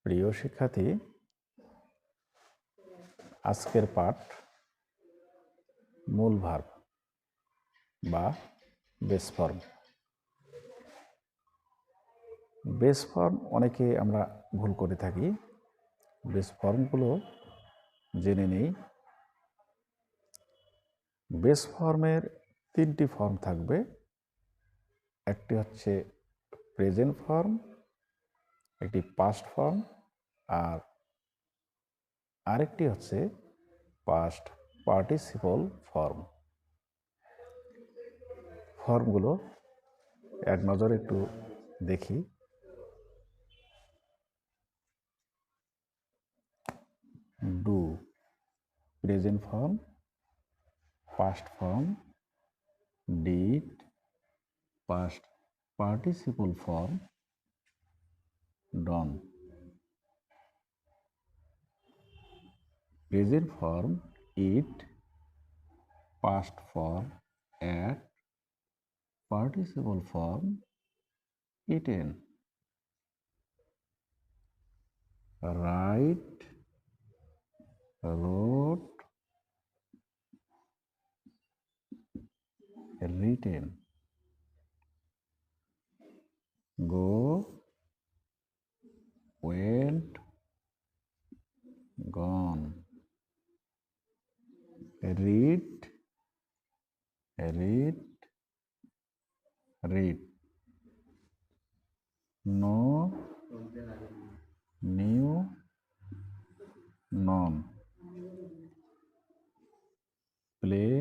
প্রিয় শিক্ষার্থী, আজকের পাঠ মূল ভার্ব বা বেস ফর্ম। বেস ফর্ম অনেকে আমরা ভুল করে থাকি। বেস ফর্মগুলো জেনে নেই। বেস ফর্মের তিনটি ফর্ম থাকবে। একটি হচ্ছে প্রেজেন্ট ফর্ম, একটি পাস্ট ফর্ম, আর আরেকটি হচ্ছে পাস্ট পার্টিসিপল ফর্ম। ফর্মগুলো এক নজরে একটু দেখি। Do present form, past form, did past participle form, done present form, eat past form, ate participle form, eaten write wrote written go went gone read read know knew known play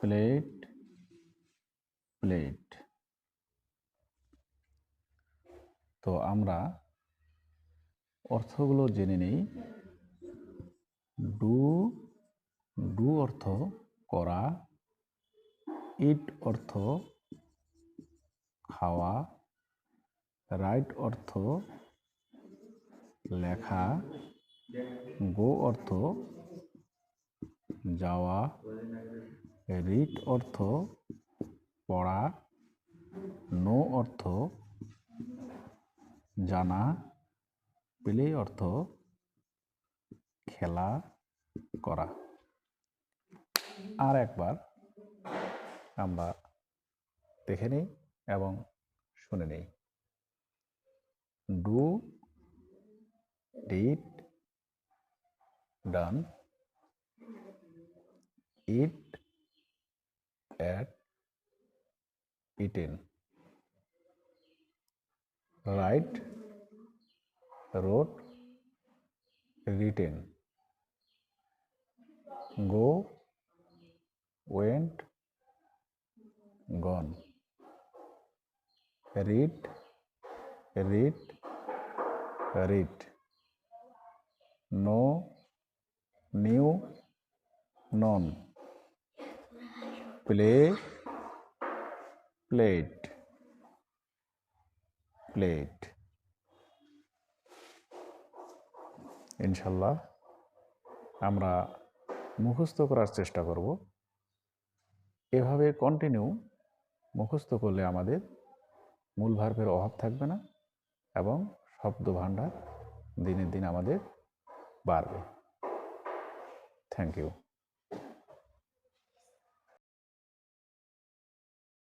played played। তো আমরা অর্থগুলো জেনে নেই। Do অর্থ করা, ইট অর্থ খাওয়া, right অর্থ লেখা, গো অর্থ যাওয়া, রিড অর্থ পড়া, নো অর্থ জানা, প্লে অর্থ খেলা করা। আর একবার আমরা দেখে নিই এবং শুনে নিই। Do, did, done, it, at, eaten, write, wrote, written, go, went, gone, read, read, know, knew, known, play, played, played। ইনশাল্লাহ আমরা মুখস্থ করার চেষ্টা করব। এভাবে কন্টিনিউ মুখস্থ করলে আমাদের মূল ভার্বের অভাব থাকবে না এবং শব্দ ভাণ্ডার দিনের দিন আমাদের বাড়বে। Thank you.